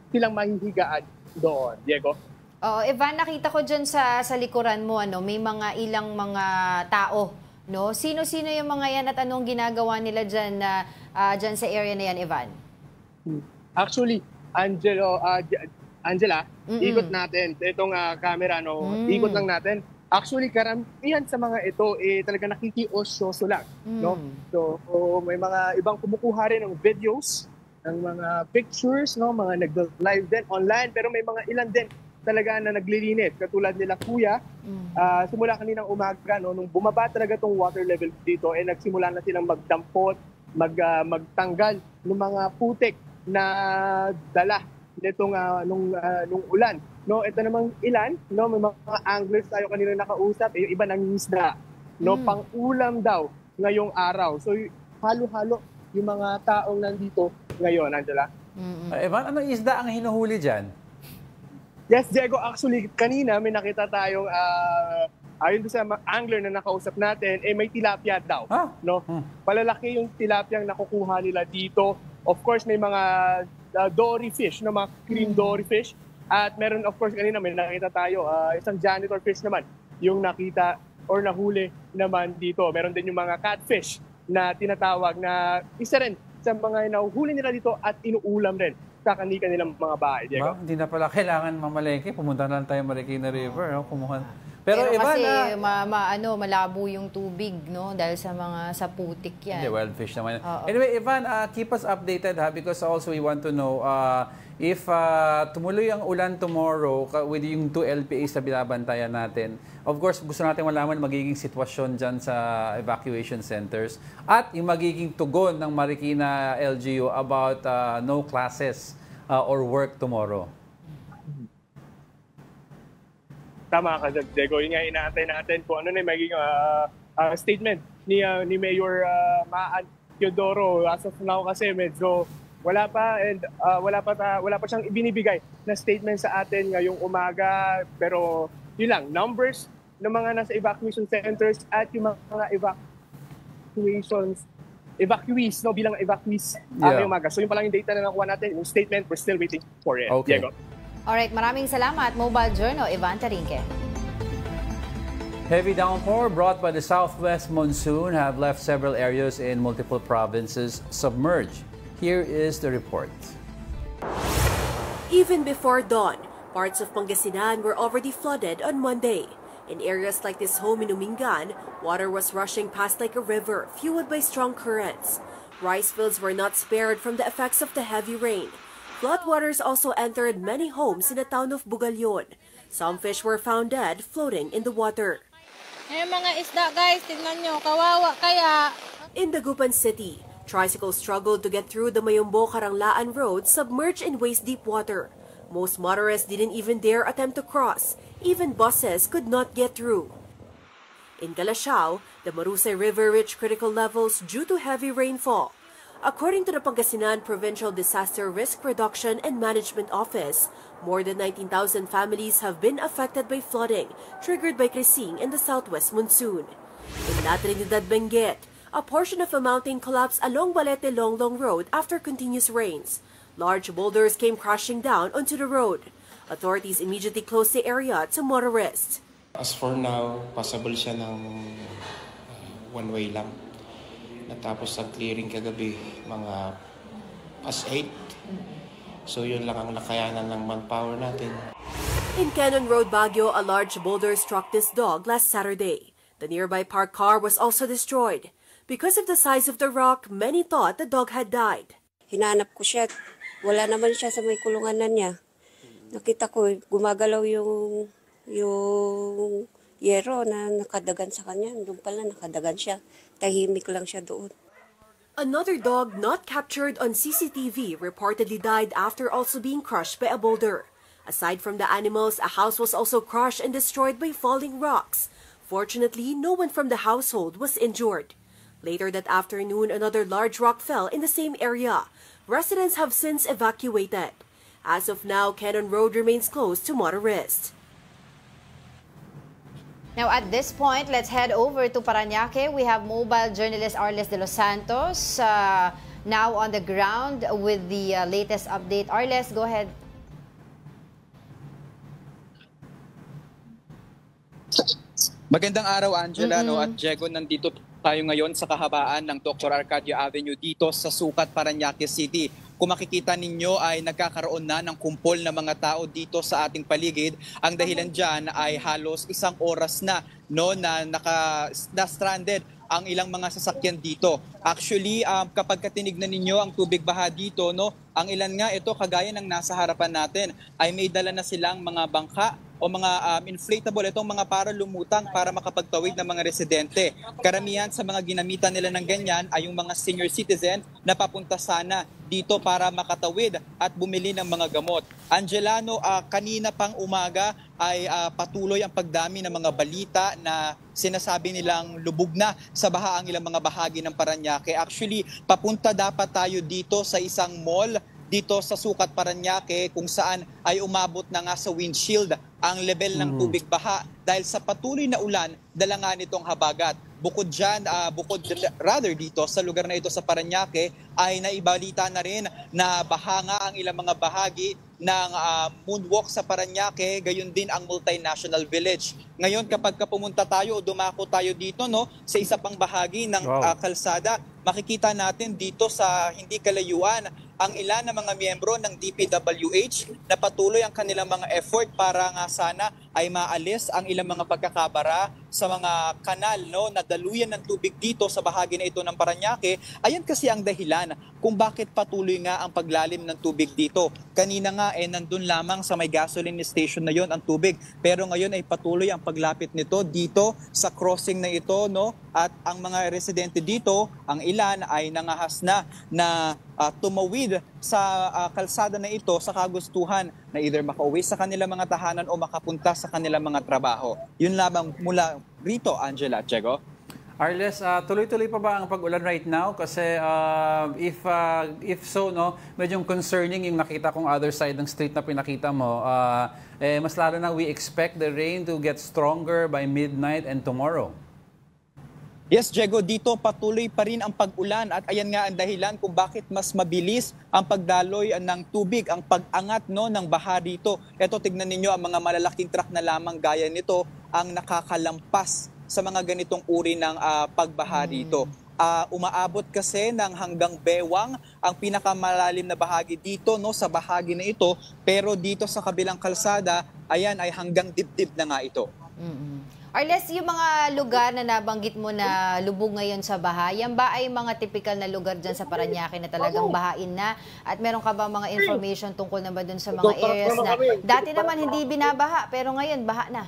silang mahihigaan doon. Diego? Oh, Evan, nakita ko dyan sa likuran mo, may mga ilang mga tao, no? Sino-sino yung mga yan at anong ginagawa nila dyan sa area na yan, Evan? Actually, Angela, ikot natin itong camera, no? Ikot lang natin. Actually, karamihan sa mga ito talaga nakikiosyoso lang, no? So, may mga ibang kumukuha rin ng videos, ng mga pictures, no? Mga nag-live din online, pero may mga ilan din talaga na naglilinis, katulad nila Kuya. Simula kaninang umaga, no, nung bumaba talaga tong water level dito, nagsimula na silang magdampot, magtanggal ng mga putik na dala nitong nung ulan. No, ito namang ilan, no, may mga anglers tayo kanina nakausap, yung iba nangingisda, no, pang-ulam daw ngayong araw. So halo-halo yung mga taong nandito ngayon, Angela. Evan, anong isda ang hinuhuli diyan? Yes, Diego, actually kanina may nakita tayong ayon doon sa angler na nakausap natin, may tilapia daw, no? Palalaki yung tilapia ang nakukuha nila dito. Of course, may mga dory fish, no, mga cream dory fish. At meron, of course, kanina may nakita tayo, isang janitor fish naman yung nakita or nahuli naman dito. Meron din yung mga catfish na tinatawag na isa rin sa mga nahuhuli nila dito at inuulam rin sa kanilang mga bahay, Diego. Hindi na pala kailangan mamalengke. Pumunta na lang tayo Marikina River, no? Kumuha. Pero Evan, kasi malabo yung tubig, no, dahil sa putik yan. Hindi, wild fish naman. Anyway, Evan, keep us updated, because also we want to know if tumuloy ang ulan tomorrow with yung 2 LPAs na binabantayan natin. Of course, gusto natin malaman magiging sitwasyon dyan sa evacuation centers at yung magiging tugon ng Marikina LGU about no classes or work tomorrow. Tama ka, Diego. Yung nga inaantay natin kung ano na yung magiging statement ni Mayor Maan Teodoro. As of now kasi medyo wala pa siyang ibinibigay na statement sa atin ngayong umaga. Pero yun lang, numbers ng mga nasa evacuation centers at yung mga evacuees, no, bilang evacuees ngayong umaga. So yun pa lang yung data na nakuha natin, yung statement, we're still waiting for it. Okay. Diego. Alright, maraming salamat. Mobile Journal, Ivan Tarinque. Heavy downpour brought by the southwest monsoon have left several areas in multiple provinces submerged. Here is the report. Even before dawn, parts of Pangasinan were already flooded on Monday. In areas like this home in Umingan, water was rushing past like a river, fueled by strong currents. Rice fields were not spared from the effects of the heavy rain. Floodwaters also entered many homes in the town of Bugalyon. Some fish were found dead floating in the water. Mga isda, guys, tingnan nyo, kawawa kaya. In Dagupan City, Tricycles struggled to get through the Mayombo-Karanglaan Road submerged in waist-deep water. Most motorists didn't even dare attempt to cross. Even buses could not get through. In Calasiao, the Marusay River reached critical levels due to heavy rainfall. According to the Pangasinan Provincial Disaster Risk Reduction and Management Office, more than 19,000 families have been affected by flooding triggered by Krising and the southwest monsoon. In La Trinidad, Benguet, a portion of a mountain collapsed along Balete Longlong Road after continuous rains. Large boulders came crashing down onto the road. Authorities immediately closed the area to motorists. As for now, passable siya ng one-way lang. Natapos ang clearing kagabi, mga past 8. So yun lang ang nakayanan ng manpower natin. In Cannon Road, Baguio, a large boulder struck this dog last Saturday. The nearby parked car was also destroyed. Because of the size of the rock, many thought the dog had died. Hinanap ko siya. Wala naman siya sa may kulungan na niya. Nakita ko, gumagalaw yung yero na nakadagan sa kanya. Doon pala nakadagan siya. Tahimik lang siya doon. Another dog not captured on CCTV reportedly died after also being crushed by a boulder. Aside from the animals, a house was also crushed and destroyed by falling rocks. Fortunately, no one from the household was injured. Later that afternoon, another large rock fell in the same area. Residents have since evacuated. As of now, Cannon Road remains closed to motorists. Now, at this point, let's head over to Parañaque. We have mobile journalist Arles de los Santos now on the ground with the latest update. Arles, go ahead. Magandang araw, Angela at Diego. Nandito tayo ngayon sa kahabaan ng Dr. Arcadio Avenue dito sa Sucat, Parañaque City. Kung makikita ninyo ay nagkakaroon na ng kumpol na mga tao dito sa ating paligid. Ang dahilan dyan ay halos 1 oras na stranded ang ilang mga sasakyan dito. Actually, kapag tinignan ninyo ang tubig baha dito, ang ilan nga ito kagaya ng nasa harapan natin ay may dala na silang mga bangka o mga inflatable, itong mga para lumutang para makapagtawid ng mga residente. Karamihan sa mga ginamitan nila ng ganyan ay yung mga senior citizen na papunta sana dito para makatawid at bumili ng mga gamot. Angelano, kanina pang umaga ay patuloy ang pagdami ng mga balita na sinasabi nilang lubog na sa baha ang ilang mga bahagi ng Parañaque. Actually, papunta dapat tayo dito sa isang mall dito sa Sucat, Parañaque, kung saan ay umabot na nga sa windshield ang level ng tubig baha dahil sa patuloy na ulan, dala nga nitong habagat. Bukod dyan, dito sa lugar na ito sa Parañaque, ay naibalita na rin na baha nga ang ilang mga bahagi ng moonwalk sa Parañaque, gayon din ang multinational village. Ngayon, kapag pumunta tayo o dumako tayo dito sa isa pang bahagi ng kalsada, makikita natin dito sa hindi kalayuan ang ilan ng mga miyembro ng DPWH na patuloy ang kanilang mga effort para nga sana ay maalis ang ilang mga pagkakabara sa mga kanal na daluyan ng tubig dito sa bahagi na ito ng Parañaque. Ayan kasi ang dahilan kung bakit patuloy nga ang paglalim ng tubig dito. Kanina nga nandun lamang sa may gasoline station na yon ang tubig, pero ngayon ay patuloy ang paglapit nito dito sa crossing na ito at ang mga residente dito, ang ilan ay nangahas na tumawid sa kalsada na ito sa kagustuhan na either makauwi sa kanilang mga tahanan o makapunta sa kanilang mga trabaho. Yun lamang mula rito, Angela, Diego. Arles, tuloy-tuloy pa ba ang pag-ulan right now? Kasi if so, medyo concerning yung nakita kong other side ng street na pinakita mo. Mas lalo na we expect the rain to get stronger by midnight and tomorrow. Yes, Diego, dito patuloy pa rin ang pag-ulan at ayan nga ang dahilan kung bakit mas mabilis ang pagdaloy ng tubig, ang pag-angat ng baha dito. Ito, tignan ninyo ang mga malalaking truck na lamang gaya nito ang nakakalampas sa mga ganitong uri ng pagbaha dito. Umaabot kasi ng hanggang bewang ang pinakamalalim na bahagi dito sa bahagi na ito, pero dito sa kabilang kalsada, ayan ay hanggang dibdib na nga ito. Arles, yung mga lugar na nabanggit mo na lubog ngayon sa baha, yan ba ay mga typical na lugar dyan sa Parañaque na talagang bahain na? At meron ka ba mga information tungkol naman dun sa mga areas na dati naman hindi binabaha, pero ngayon baha na?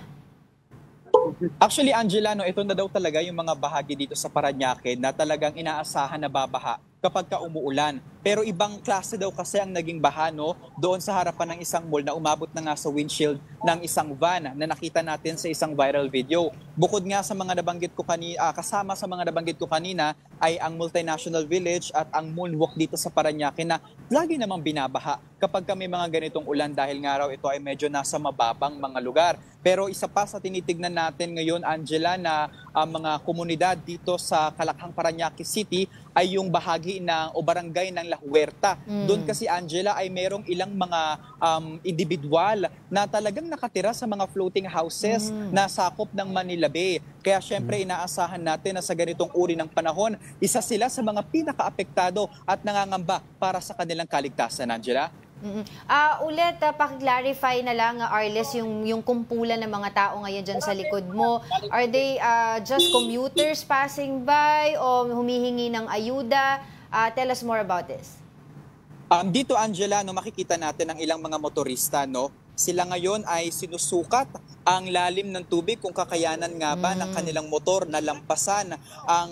Actually, Angela, ito na daw talaga yung mga bahagi dito sa Parañaque na talagang inaasahan na babaha kapag ka umuulan. Pero ibang klase daw kasi ang naging baha, no, doon sa harapan ng isang mall na umabot na nga sa windshield ng isang van na nakita natin sa isang viral video. Bukod nga sa mga nabanggit ko kanina, kasama sa mga nabanggit ko kanina ay ang Multinational Village at ang Moonwalk dito sa Parañaque na lagi namang binabaha kapag may mga ganitong ulan dahil nga raw ito ay medyo nasa mababang mga lugar. Pero isa pa sa tinitignan natin ngayon, Angela, na mga komunidad dito sa Kalakhang, Parañaque City ay yung bahagi o barangay ng La Huerta. Doon kasi, Angela, ay merong ilang mga individual na talagang nakatira sa mga floating houses na sakop ng Manila Bay. Kaya syempre inaasahan natin na sa ganitong uri ng panahon, isa sila sa mga pinaka-apektado at nangangamba para sa kanilang kaligtasan, Angela. Ulit, paki-clarify na lang, Arles, yung kumpulan ng mga tao ngayon dyan sa likod mo. Are they just commuters passing by o humihingi ng ayuda? Tell us more about this. Dito, Angela, makikita natin ang ilang mga motorista, no? Sila ngayon ay sinusukat ang lalim ng tubig kung kakayanan nga ba ng kanilang motor na lampasan ang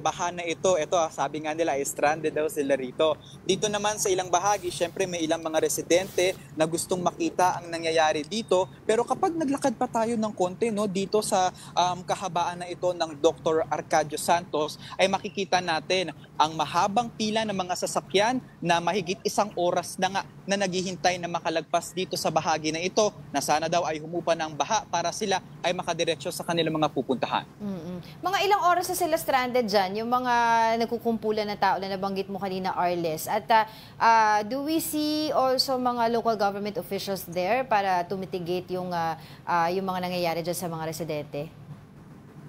baha na ito. Ito, sabi nga nila, stranded daw sila rito. Dito naman sa ilang bahagi, syempre may ilang mga residente na gustong makita ang nangyayari dito. Pero kapag naglakad pa tayo ng konti, no, dito sa kahabaan na ito ng Dr. Arcadio Santos, ay makikita natin ang mahabang pila ng mga sasakyan na mahigit 1 oras na nga na naghihintay na makalagpas dito sa bahagi na ito na sana daw ay humupa ng baha para sila ay makadiretso sa kanilang mga pupuntahan. Mga ilang oras na sila stranded dyan, yung mga nagkukumpulan na tao na nabanggit mo kanina, Arles? At do we see also mga local government officials there para to mitigate yung mga nangyayari dyan sa mga residente?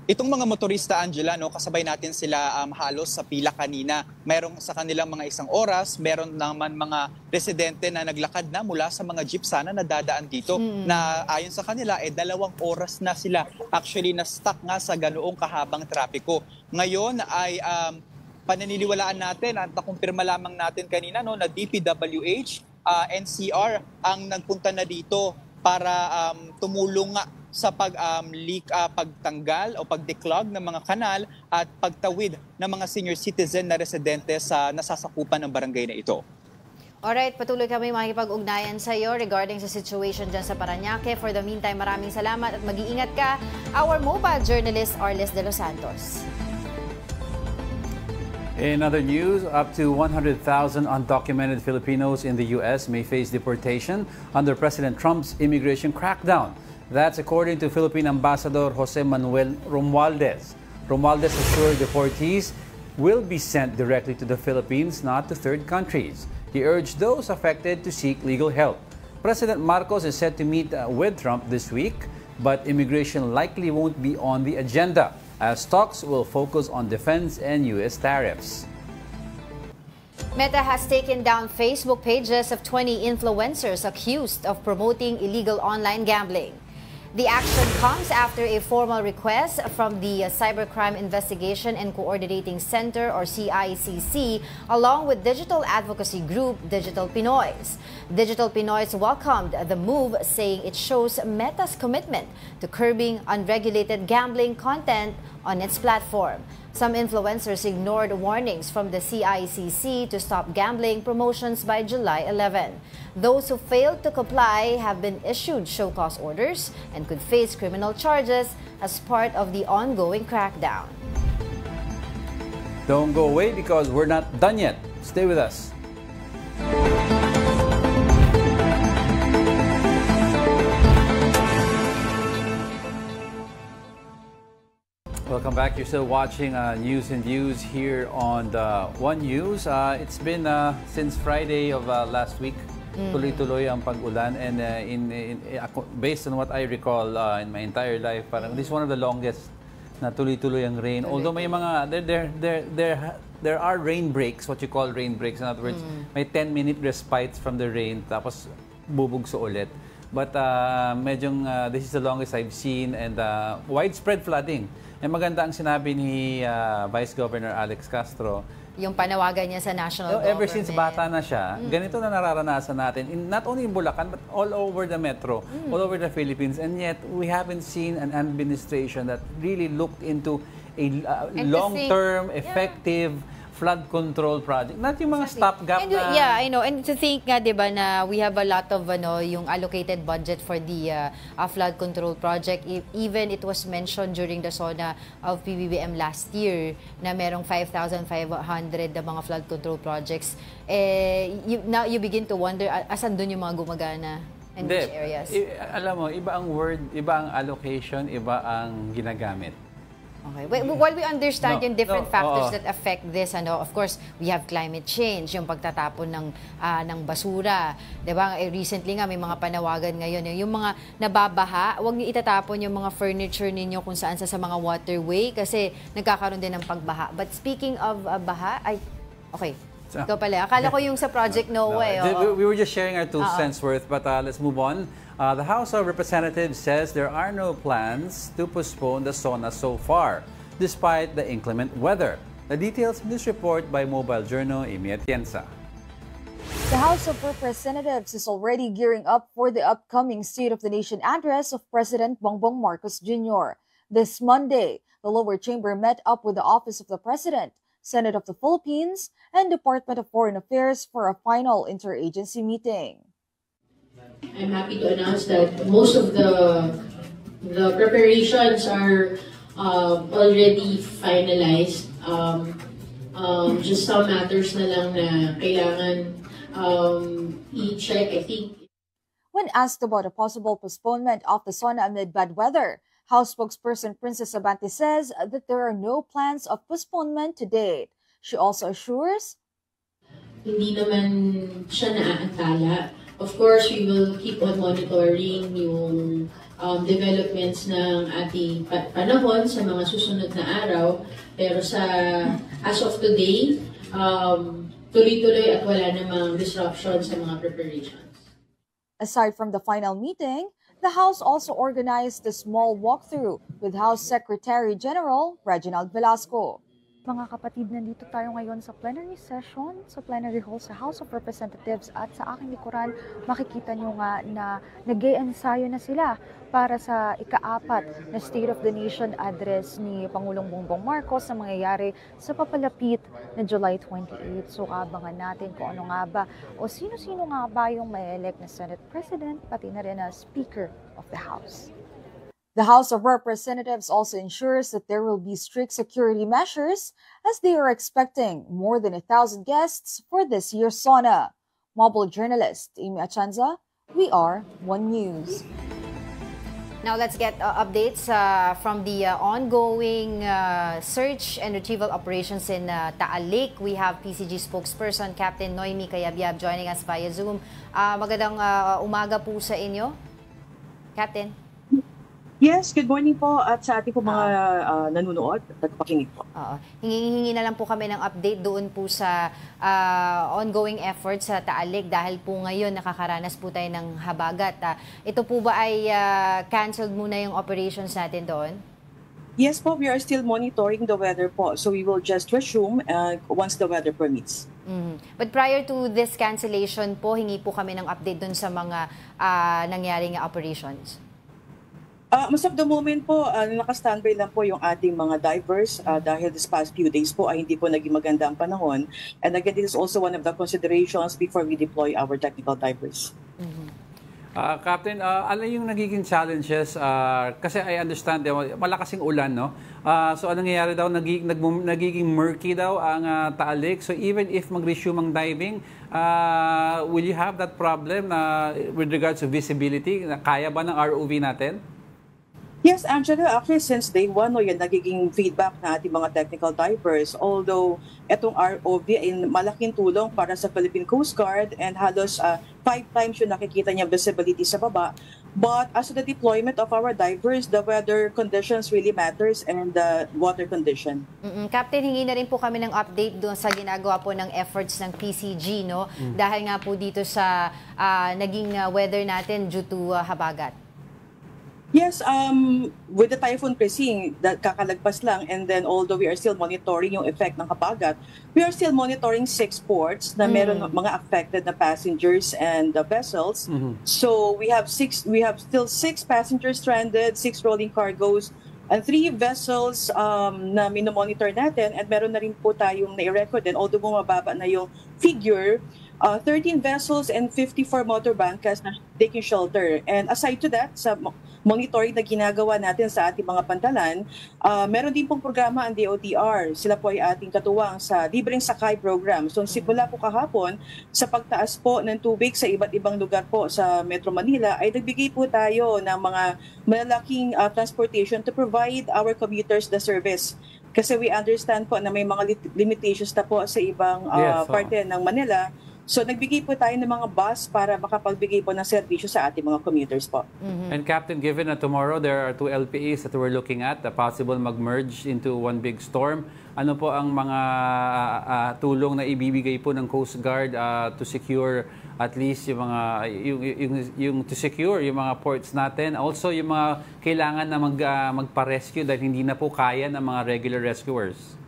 Itong mga motorista, Angela, no, kasabay natin sila halos sa pila kanina. Merong sa kanilang mga 1 oras, meron naman mga residente na naglakad na mula sa mga jeep sana na dadaan dito na ayon sa kanila, 2 oras na sila actually na-stuck nga sa ganoong kahabang trapiko. Ngayon ay pananiniwalaan natin at nakumpirma lamang natin kanina, no, na DPWH, NCR ang nagpunta na dito para tumulong nga sa pagtanggal o pagdeclog ng mga kanal at pagtawid ng mga senior citizen na residente sa nasasakupan ng barangay na ito. Alright, patuloy kami makikipag-ugnayan sa iyo regarding sa situation dyan sa Parañaque. For the meantime, maraming salamat at mag-iingat ka. Our mobile journalist, Arles de los Santos. In other news, up to 100,000 undocumented Filipinos in the U.S. may face deportation under President Trump's immigration crackdown. That's according to Philippine Ambassador Jose Manuel Romualdez. Romualdez assured deportees will be sent directly to the Philippines, not to third countries. He urged those affected to seek legal help. President Marcos is set to meet with Trump this week, but immigration likely won't be on the agenda, as talks will focus on defense and U.S. tariffs. Meta has taken down Facebook pages of 20 influencers accused of promoting illegal online gambling. The action comes after a formal request from the Cybercrime Investigation and Coordinating Center, or CICC, along with digital advocacy group Digital Pinoys. Digital Pinoys welcomed the move, saying it shows Meta's commitment to curbing unregulated gambling content on its platform. Some influencers ignored warnings from the CICC to stop gambling promotions by July 11. Those who failed to comply have been issued show-cause orders and could face criminal charges as part of the ongoing crackdown. Don't go away because we're not done yet. Stay with us. Welcome back. You're still watching News and Views here on the One News. It's been since Friday of last week. Tuloy-tuloy ang pag-ulan, and based on what I recall in my entire life, parang this is one of the longest na tuloy-tuloy ang rain. Although may mga there are rain breaks, what you call rain breaks. In other words, may 10-minute respite from the rain, tapos bubugso ulit. But medyong this is the longest I've seen, and widespread flooding. And maganda ang sinabi ni Vice Governor Alex Castro. Yung panawagan niya sa national government. Ever since bata na siya, ganito na nararanasan natin, not only in Bulacan, but all over the metro, all over the Philippines. And yet, we haven't seen an administration that really looked into a long-term, effective flood control project. Not yung mga stopgap And na... yeah, I know. And to think nga, di ba, na we have a lot of yung allocated budget for the flood control project. Even it was mentioned during the SONA of PBBM last year na merong 5,500 na mga flood control projects. Now you begin to wonder, asan dun yung mga gumagana in which areas? Alam mo, iba ang word, iba ang allocation, iba ang ginagamit. Okay. While we understand yung different factors that affect this, of course, we have climate change, yung pagtatapon ng basura. Diba? Recently nga, may mga panawagan ngayon. Yung mga nababaha, huwag niyo itatapon yung mga furniture ninyo kung saan sa mga waterway kasi nagkakaroon din ng pagbaha. But speaking of baha, okay. Ikaw pala. Akala ko yung sa Project NOAA. We were just sharing our 2 cents worth, but let's move on. The House of Representatives says there are no plans to postpone the SONA so far, despite the inclement weather. The details in this report by Mobile Journal, Amy Atienza. The House of Representatives is already gearing up for the upcoming State of the Nation address of President Bongbong Marcos Jr. This Monday, the lower chamber met up with the Office of the President, Senate of the Philippines, and Department of Foreign Affairs for a final interagency meeting. I'm happy to announce that most of the preparations are already finalized. Just some matters na lang na kailangan i-check, I think. When asked about a possible postponement of the SONA amid bad weather, House spokesperson Princess Abante says that there are no plans of postponement to date. She also assures, hindi naman siya naaantala. Of course, we will keep on monitoring yung developments ng ating panahon sa mga susunod na araw. Pero as of today, tuloy-tuloy at wala namang disruption sa mga preparations. Aside from the final meeting, the House also organized a small walkthrough with House Secretary General Reginald Velasco. Mga kapatid, nandito tayo ngayon sa plenary session, sa plenary hall sa House of Representatives at sa aking likuran, makikita nyo nga na nag-i-ensayo na sila para sa ika-4 na State of the Nation address ni Pangulong Bongbong Marcos na mangyayari sa papalapit na July 28. So abangan natin kung ano nga ba o sino-sino nga ba yung may-elect na Senate President pati na rin na Speaker of the House. The House of Representatives also ensures that there will be strict security measures as they are expecting more than 1,000 guests for this year's SONA. Mobile journalist Amy Atienza, we are One News. Now let's get updates from the ongoing search and retrieval operations in Taal Lake. We have PCG spokesperson Captain Noemi Cayabyab joining us via Zoom. Magandang umaga po sa inyo, Captain. Yes, good morning po at sa ating po mga nanonood at pakinig po. Hingi na lang po kami ng update doon po sa ongoing efforts sa Taal Lake dahil po ngayon nakakaranas po tayo ng habagat. Ito po ba ay canceled muna yung operations natin doon? Yes po, we are still monitoring the weather po. So we will just resume once the weather permits. But prior to this cancellation po, hingi po kami ng update doon sa mga nangyaring operations. Most of the moment po, naka-standby lang po yung ating mga divers dahil this past few days po ay hindi po naging maganda ang panahon. And again, this is also one of the considerations before we deploy our technical divers. Captain, ano yung nagiging challenges? Kasi I understand, malakasing ulan, no? So anong nangyayari daw, nagiging murky daw ang Taal Lake. So even if mag-resume ang diving, will you have that problem with regards to visibility? Kaya ba ng ROV natin? Yes, Angela, actually since day one, yan nagiging feedback na ating mga technical divers. Although itong ROV ay malaking tulong para sa Philippine Coast Guard and halos 5 times yung nakikita niya visibility sa baba. But as to the deployment of our divers, the weather conditions really matters and the water condition. Captain, hingi na rin po kami ng update doon sa ginagawa po ng efforts ng PCG, no? Dahil nga po dito sa naging weather natin due to habagat. Yes, with the typhoon pressing, that kakalagpas lang, and then although we are still monitoring yung effect ng habagat, we are still monitoring 6 ports na meron mga affected na passengers and vessels. So we have still 6 passengers stranded, 6 rolling cargoes, 3 vessels na minomonitor natin, at meron na rin po tayong nai-record din, although bumababa na yung figure, 13 vessels and 54 motor bankas na taking shelter. And aside to that, sa monitoring na ginagawa natin sa ating mga pantalan, meron din pong programa ang DOTR. Sila po ay ating katuwang sa Libreng Sakay Program. So simula po kahapon, sa pagtaas po ng tubig sa iba't ibang lugar po sa Metro Manila, ay nagbigay po tayo ng mga malalaking transportation to provide our commuters the service. Kasi we understand po na may mga limitations na po sa ibang parte ng Manila. So nagbigay po tayo ng mga bus para makapagbigay po ng serbisyo sa ating mga commuters po. And Captain, given that tomorrow there are 2 LPAs that we're looking at, the possible mag-merge into one big storm, ano po ang mga tulong na ibibigay po ng Coast Guard to secure at least yung mga to secure yung mga ports natin, also yung mga kailangan na magpa-rescue dahil hindi na po kaya ng mga regular rescuers?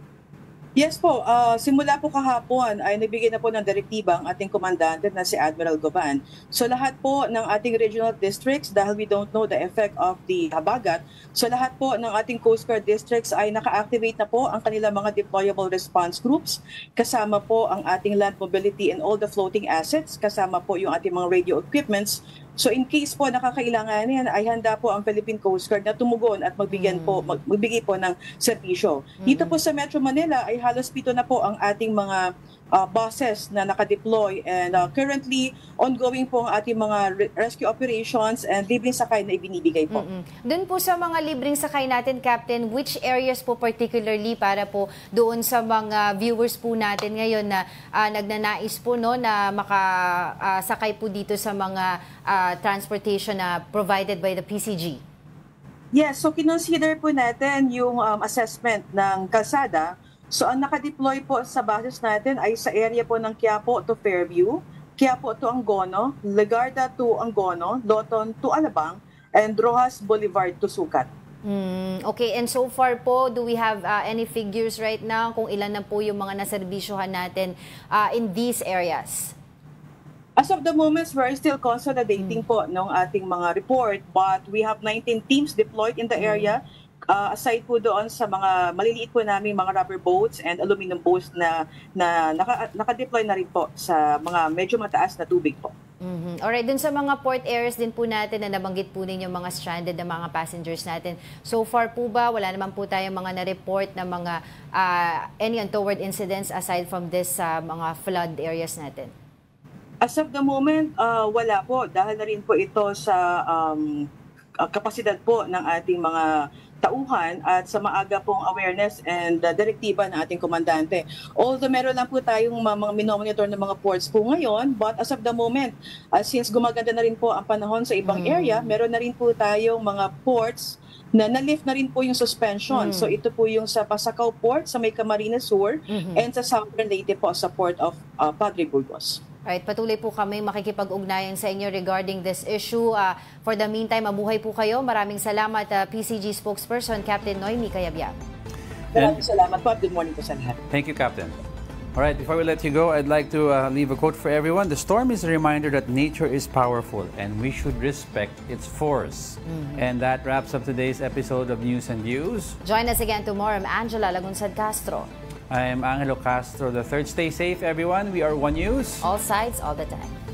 Yes po, simula po kahapon ay nagbigay na po ng direktiba ang ating komandante na si Admiral Goban. So lahat po ng ating regional districts, dahil we don't know the effect of the habagat, so lahat po ng ating Coast Guard districts ay naka-activate na po ang kanilang mga deployable response groups, kasama po ang ating land mobility and all the floating assets, kasama po yung ating mga radio equipments. So in case po nakakailanganin, ay handa po ang Philippine Coast Guard na tumugon at magbigay po ng serbisyo. Dito po sa Metro Manila ay halos 7 na po ang ating mga buses na nakadeploy, and currently ongoing po ang ating mga rescue operations and libreng sakay na ibinibigay po. Doon po sa mga libreng sakay natin, Captain, which areas po particularly para po doon sa mga viewers po natin ngayon na nagnanais po na makasakay po dito sa mga transportation na provided by the PCG? Yes, so kinonsider po natin yung assessment ng kalsada. So ang nakadeploy po sa bases natin ay sa area po ng Quiapo to Fairview, Quiapo to Angono, Legarda to Angono, Loton to Alabang, and Rojas Boulevard to Sucat. Okay, and so far po, do we have any figures right now kung ilan na po yung mga naserbisyuhan natin in these areas? As of the moment, we're still consolidating po ng ating mga report, but we have 19 teams deployed in the area. Aside po doon sa mga maliliit po namin mga rubber boats and aluminum boats na naka-deploy na rin po sa mga medyo mataas na tubig po. Alright, dun sa mga port areas din po natin na nabanggit po ninyo mga stranded na mga passengers natin. So far po ba, wala naman po tayong mga na-report na mga any untoward incidents aside from this mga flood areas natin? As of the moment, wala po. Dahil na rin po ito sa kapasidad po ng ating mga tauhan at sa maaga pong awareness and direktiba ng ating komandante. Although meron lang po tayong mga minomonitor ng mga ports po ngayon, but as of the moment, since gumaganda na rin po ang panahon sa ibang area, meron na rin po tayong mga ports na na-lift na rin po yung suspension. So ito po yung sa Pasacao Port, sa may Camarines Sur, and sa Southern Leyte po sa Port of Padre Burgos. Alright, patuloy po kami makikipag-ugnayan sa inyo regarding this issue. For the meantime, mabuhay po kayo. Maraming salamat, PCG spokesperson, Captain Noemi Cayabyab. Maraming salamat po. Good morning po sa lahat. Thank you, Captain. All right, before we let you go, I'd like to leave a quote for everyone. The storm is a reminder that nature is powerful and we should respect its force. And that wraps up today's episode of News and Views. Join us again tomorrow. I'm Angela Lagunsad Castro. I'm Angelo Castro III. Stay safe, everyone. We are One News. All sides, all the time.